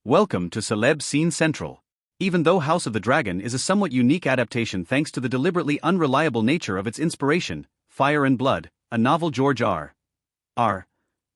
Welcome to Celeb Scene Central. Even though House of the Dragon is a somewhat unique adaptation thanks to the deliberately unreliable nature of its inspiration, Fire and Blood, a novel George R.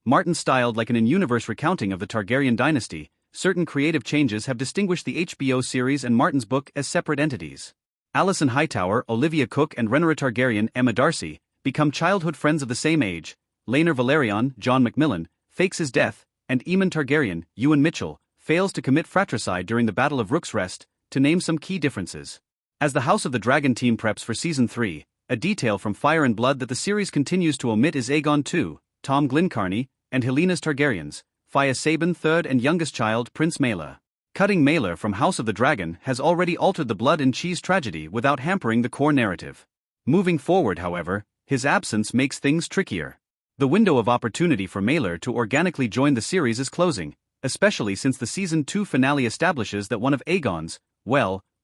Martin styled like an in-universe recounting of the Targaryen dynasty, certain creative changes have distinguished the HBO series and Martin's book as separate entities. Alicent Hightower, Olivia Cook and Rhaenyra Targaryen, Emma Darcy, become childhood friends of the same age. Laenor Velaryon, John Macmillan, fakes his death, and Aemond Targaryen, Ewan Mitchell, fails to commit fratricide during the Battle of Rook's Rest, to name some key differences. As the House of the Dragon team preps for Season 3, a detail from Fire and Blood that the series continues to omit is Aegon II, Tom Glencarny, and Helena's Targaryens, Fia Sabin third and youngest child Prince Maelor. Cutting Maelor from House of the Dragon has already altered the blood and cheese tragedy without hampering the core narrative. Moving forward, however, his absence makes things trickier. The window of opportunity for Maelor to organically join the series is closing, especially since the Season 2 finale establishes that one of Aegon's,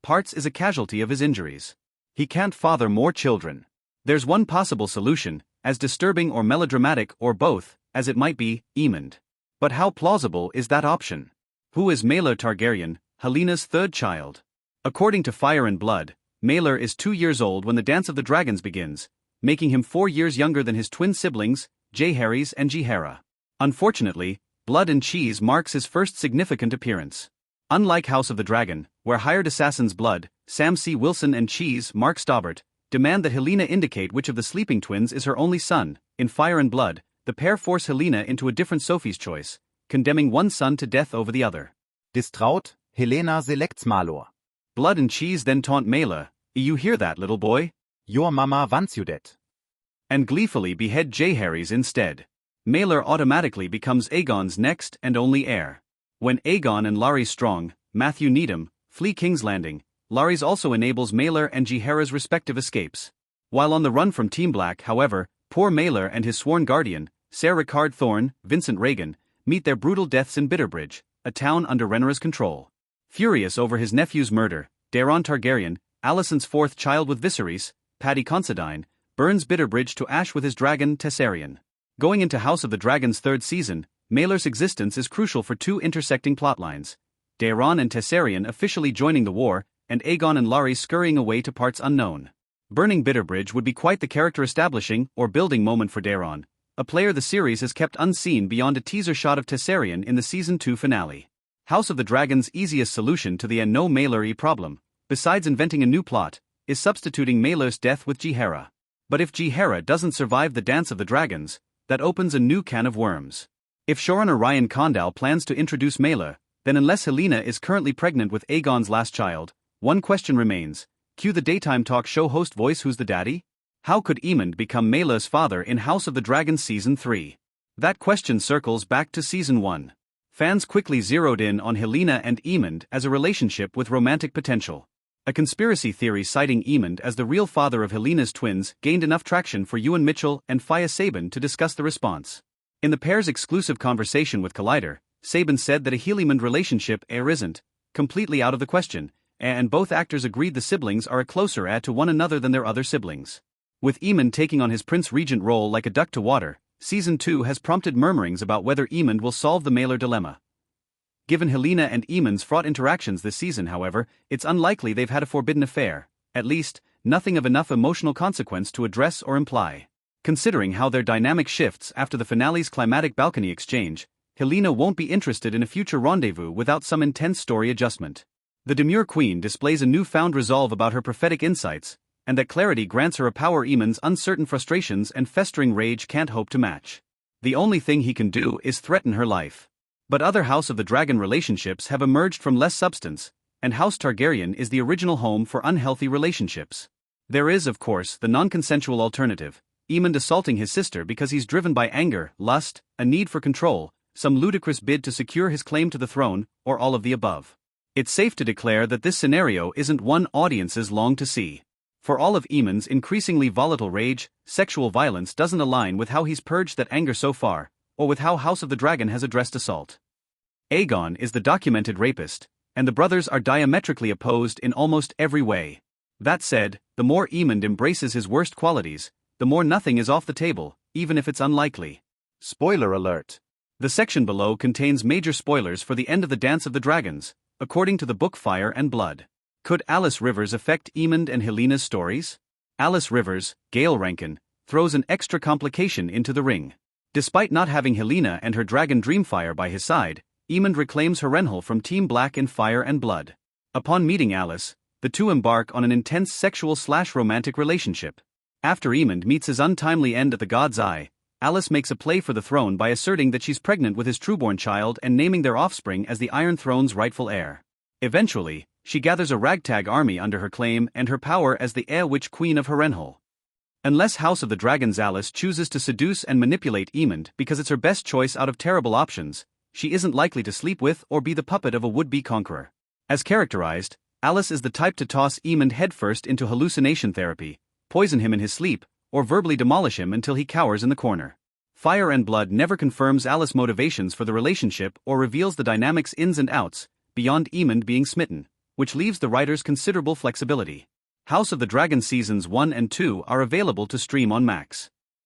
parts is a casualty of his injuries. He can't father more children. There's one possible solution, as disturbing or melodramatic or both, as it might be, Aemond. But how plausible is that option? Who is Maelor Targaryen, Helena's third child? According to Fire and Blood, Maelor is 2 years old when the Dance of the Dragons begins, making him 4 years younger than his twin siblings, Jaehaerys and Jaehaera. Unfortunately, Blood and Cheese marks his first significant appearance. Unlike House of the Dragon, where hired assassins Blood, Sam C. Wilson and Cheese, Mark Stobbart, demand that Helaena indicate which of the sleeping twins is her only son, in Fire and Blood, the pair force Helaena into a different Sophie's choice, condemning one son to death over the other. Distraught, Helaena selects Malor. Blood and Cheese then taunt Maelor, "You hear that, little boy? Your mama wants you dead." And gleefully behead Jaehaerys instead. Maelor automatically becomes Aegon's next and only heir. When Aegon and Larys Strong, Matthew Needham, flee King's Landing, Larys also enables Maelor and Jaehaera's respective escapes. While on the run from Team Black, however, poor Maelor and his sworn guardian, Ser Ricard Thorne, Vincent Regan, meet their brutal deaths in Bitterbridge, a town under Rhaenyra's control. Furious over his nephew's murder, Daeron Targaryen, Alicent's fourth child with Viserys, Paddy Considine, burns Bitterbridge to ash with his dragon Tessarion. Going into House of the Dragon's third season, Maelor's existence is crucial for two intersecting plotlines: Daeron and Tessarion officially joining the war, and Aegon and Larys scurrying away to parts unknown. Burning Bitterbridge would be quite the character-establishing or building moment for Daeron, a player the series has kept unseen beyond a teaser shot of Tessarion in the Season 2 finale. House of the Dragon's easiest solution to the no Maelor problem, besides inventing a new plot, is substituting Maelor's death with Jaehaera. But if Jaehaera doesn't survive the Dance of the Dragons, that opens a new can of worms. If showrunner Ryan Condal plans to introduce Maelor, then unless Helaena is currently pregnant with Aegon's last child, one question remains: cue the daytime talk show host voice Who's the Daddy? How could Aemond become Maelor's father in House of the Dragon Season 3? That question circles back to Season 1. Fans quickly zeroed in on Helaena and Aemond as a relationship with romantic potential. A conspiracy theory citing Aemond as the real father of Helena's twins gained enough traction for Ewan Mitchell and Fia Sabin to discuss the response. In the pair's exclusive conversation with Collider, Sabin said that a Helaemond relationship isn't completely out of the question, and both actors agreed the siblings are a closer add to one another than their other siblings. With Aemond taking on his Prince Regent role like a duck to water, Season 2 has prompted murmurings about whether Aemond will solve the Maelor dilemma. Given Helaena and Aemond's fraught interactions this season, however, it's unlikely they've had a forbidden affair, at least, nothing of enough emotional consequence to address or imply. Considering how their dynamic shifts after the finale's climactic balcony exchange, Helaena won't be interested in a future rendezvous without some intense story adjustment. The demure queen displays a newfound resolve about her prophetic insights, and that clarity grants her a power Aemond's uncertain frustrations and festering rage can't hope to match. The only thing he can do is threaten her life. But other House of the Dragon relationships have emerged from less substance, and House Targaryen is the original home for unhealthy relationships. There is, of course, the non-consensual alternative: Aemond assaulting his sister because he's driven by anger, lust, a need for control, some ludicrous bid to secure his claim to the throne, or all of the above. It's safe to declare that this scenario isn't one audiences long to see. For all of Aemond's increasingly volatile rage, sexual violence doesn't align with how he's purged that anger so far, or with how House of the Dragon has addressed assault. Aegon is the documented rapist, and the brothers are diametrically opposed in almost every way. That said, the more Aemond embraces his worst qualities, the more nothing is off the table, even if it's unlikely. Spoiler alert. The section below contains major spoilers for the end of the Dance of the Dragons, according to the book Fire and Blood. Could Alice Rivers affect Aemond and Helena's stories? Alice Rivers, Gail Rankin, throws an extra complication into the ring. Despite not having Helaena and her dragon Dreamfire by his side, Aemond reclaims Harrenhal from Team Black in Fire and Blood. Upon meeting Alice, the two embark on an intense sexual/romantic relationship. After Aemond meets his untimely end at the God's Eye, Alice makes a play for the throne by asserting that she's pregnant with his trueborn child and naming their offspring as the Iron Throne's rightful heir. Eventually, she gathers a ragtag army under her claim and her power as the Witch Queen of Harrenhal. Unless House of the Dragons Alice chooses to seduce and manipulate Aemond because it's her best choice out of terrible options, she isn't likely to sleep with or be the puppet of a would-be conqueror. As characterized, Alice is the type to toss Aemond headfirst into hallucination therapy, poison him in his sleep, or verbally demolish him until he cowers in the corner. Fire and Blood never confirms Alice's motivations for the relationship or reveals the dynamics' ins and outs, beyond Aemond being smitten, which leaves the writers considerable flexibility. House of the Dragon Seasons 1 and 2 are available to stream on Max.